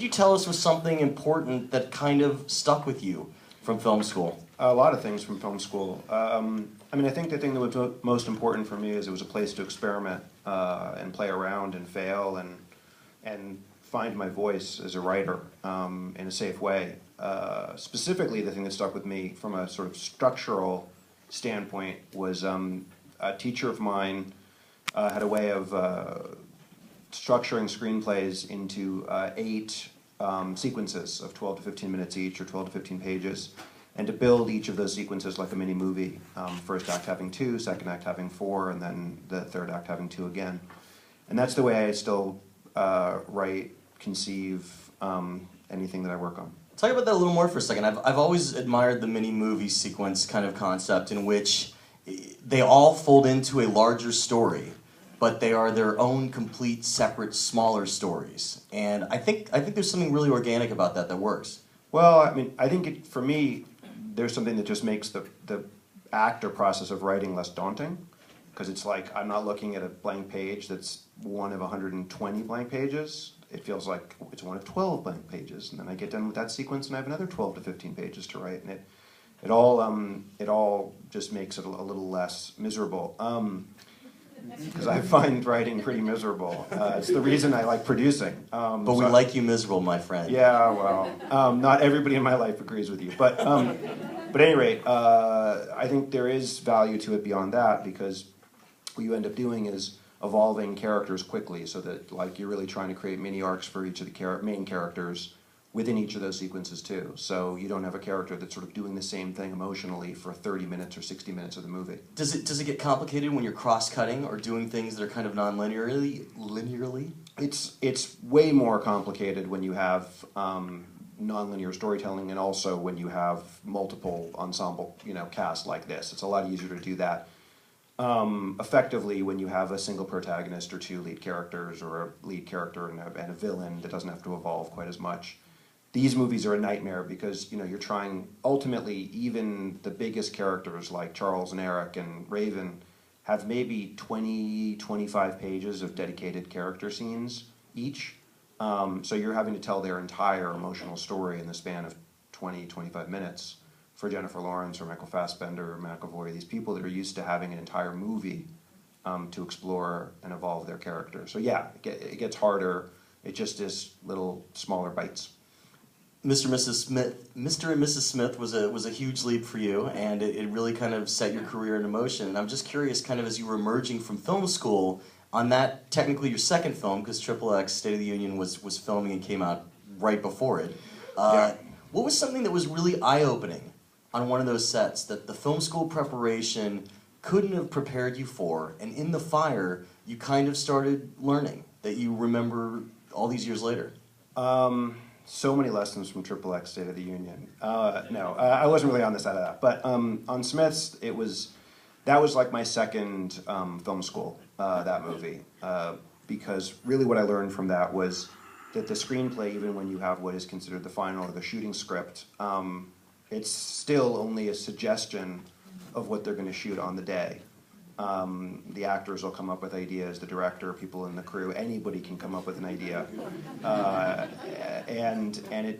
you tell us was something important that kind of stuck with you from film school? A lot of things from film school. I mean, I think the thing that was most important for me is it was a place to experiment and play around and fail and find my voice as a writer in a safe way. Specifically, the thing that stuck with me from a sort of structural standpoint was a teacher of mine had a way of structuring screenplays into 8 sequences of 12 to 15 minutes each, or 12 to 15 pages, and to build each of those sequences like a mini movie. First act having 2, second act having 4, and then the third act having 2 again. And that's the way I still write, conceive anything that I work on. Talk about that a little more for a second. I've always admired the mini movie sequence kind of concept in which they all fold into a larger story, but they are their own complete, separate, smaller stories. And I think there's something really organic about that that works. Well, I mean, I think for me, there's something that just makes the act or process of writing less daunting, because it's like I'm not looking at a blank page that's one of 120 blank pages. It feels like it's one of 12 blank pages, and then I get done with that sequence and I have another 12 to 15 pages to write, and it all just makes it a little less miserable. Because I find writing pretty miserable. It's the reason I like producing. But we like you miserable, my friend. Yeah, well, not everybody in my life agrees with you. But at any rate, I think there is value to it beyond that, because what you end up doing is evolving characters quickly, so that like you're really trying to create mini arcs for each of the main characters within each of those sequences too. So you don't have a character that's sort of doing the same thing emotionally for 30 minutes or 60 minutes of the movie. Does it get complicated when you're cross-cutting or doing things that are kind of non-linearly? It's way more complicated when you have non-linear storytelling, and also when you have multiple ensemble cast like this. It's a lot easier to do that effectively when you have a single protagonist or 2 lead characters, or a lead character and a villain that doesn't have to evolve quite as much. These movies are a nightmare because you're trying, ultimately, even the biggest characters like Charles and Eric and Raven have maybe 20, 25 pages of dedicated character scenes each. So you're having to tell their entire emotional story in the span of 20, 25 minutes for Jennifer Lawrence or Michael Fassbender or McAvoy, these people that are used to having an entire movie to explore and evolve their character. So yeah, it gets harder. It just is little smaller bites. Mr. and Mrs. Smith was a huge leap for you, and it really kind of set your career in motion. And I'm just curious, kind of as you were emerging from film school, on that, technically your second film, because XXX, State of the Union, was filming and came out right before it. What was something that was really eye-opening on one of those sets that the film school preparation couldn't have prepared you for, and in the fire, you kind of started learning, that you remember all these years later? So many lessons from XXX State of the Union. I wasn't really on the side of that. But on Smith's, that was like my second film school, that movie. Because really what I learned from that was that the screenplay, even when you have what is considered the final or the shooting script, it's still only a suggestion of what they're going to shoot on the day. The actors will come up with ideas, the director, people in the crew, anybody can come up with an idea.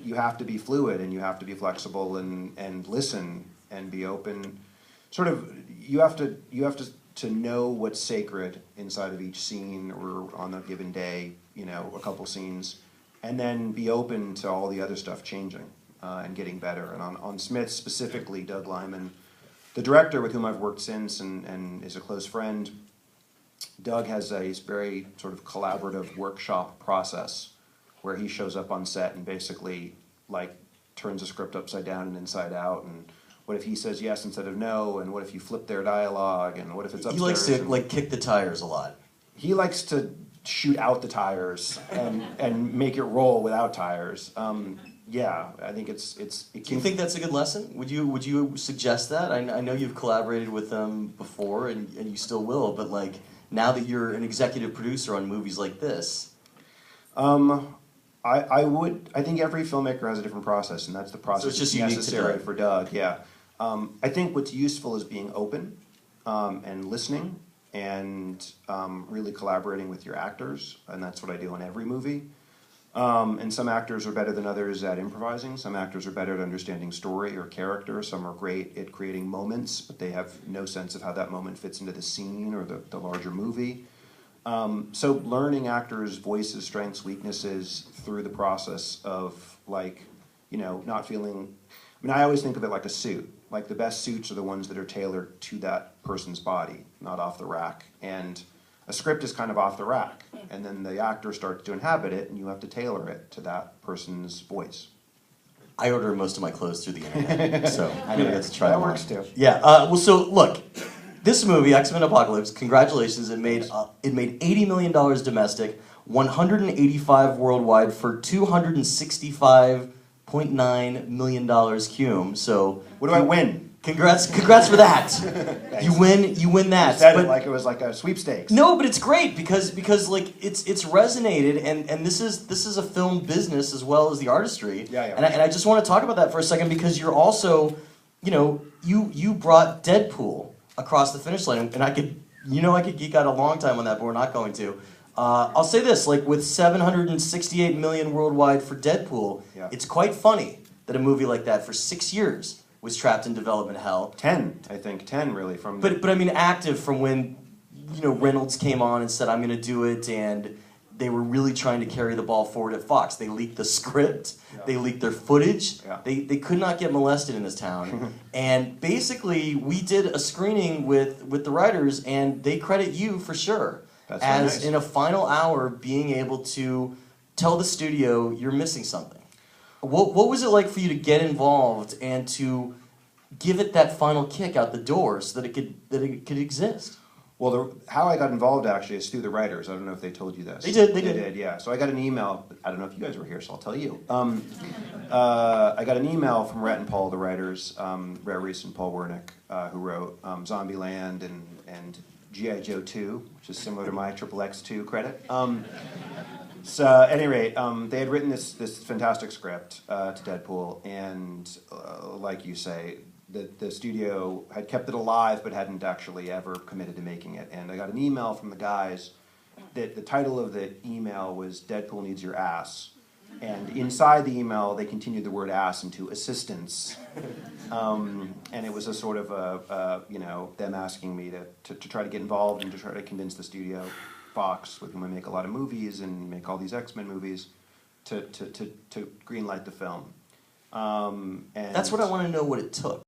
You have to be fluid, and you have to be flexible, and listen and be open. Sort of, you have to know what's sacred inside of each scene, or on a given day, a couple scenes, and then be open to all the other stuff changing and getting better. And on Smith specifically, Doug Liman, the director with whom I've worked since and is a close friend, Doug has a very sort of collaborative workshop process where he shows up on set and basically turns the script upside down and inside out, and what if he says yes instead of no, and what if you flip their dialogue, and what if it's upstairs. He likes to kick the tires a lot. He likes to shoot out the tires and make it roll without tires. Yeah, I think it can. Do you think that's a good lesson? Would you suggest that? I know you've collaborated with them before, and you still will, but now that you're an executive producer on movies like this. I think every filmmaker has a different process, and that's the process so it's just that's unique necessary for Doug. Yeah, I think what's useful is being open and listening, and really collaborating with your actors, and that's what I do in every movie. And some actors are better than others at improvising. Some actors are better at understanding story or character. Some are great at creating moments, but they have no sense of how that moment fits into the scene or the larger movie. So learning actors' voices, strengths, weaknesses through the process of, like, you know, not feeling... I mean, I always think of it like a suit. Like, the best suits are the ones that are tailored to that person's body, not off the rack. And a script is kind of off the rack, and then the actor starts to inhabit it, and you have to tailor it to that person's voice. I order most of my clothes through the internet, so I never get to try That them on. works too. Yeah. Well, so look, this movie, X-Men Apocalypse. Congratulations! It made $80 million domestic, 185 worldwide for $265.9 million cum. So What do I win? Congrats for that. You win that. You said it like it was like a sweepstakes. No, but it's great because like it's resonated, and this is a film business as well as the artistry. Yeah. And I just want to talk about that for a second, because you're also, you know, you brought Deadpool across the finish line, and I could geek out a long time on that, but we're not going to. I'll say this, like, with 768 million worldwide for Deadpool, it's quite funny that a movie like that for 6 years was trapped in development hell. 10, I think. 10, really. But I mean, active from when, you know, Reynolds came on and said, I'm going to do it, and they were really trying to carry the ball forward at Fox. They leaked the script. Yeah. They leaked their footage. Yeah. They could not get molested in this town. And basically, we did a screening with the writers, and they credit you for sure. That's as nice. In a final hour, being able to tell the studio you're missing something. What was it like for you to get involved and to give it that final kick out the door so that it could exist? Well, how I got involved actually is through the writers. I don't know if they told you this. They did. They did, yeah. So I got an email. I don't know if you guys were here, so I'll tell you. I got an email from Rhett and Paul, the writers, Rhett Reese and Paul Wernick, who wrote Zombieland and G.I. Joe 2, which is similar to my XXX2 credit. So, at any rate, they had written this fantastic script to Deadpool, and like you say, the studio had kept it alive but hadn't actually ever committed to making it. And I got an email from the guys that the title of the email was Deadpool Needs Your Ass. And inside the email, they continued the word ass into assistance. And it was a sort of them asking me to try to get involved and to try to convince the studio, Fox, with whom I make a lot of movies and make all these X-Men movies, to greenlight the film. And that's what I want to know what it took.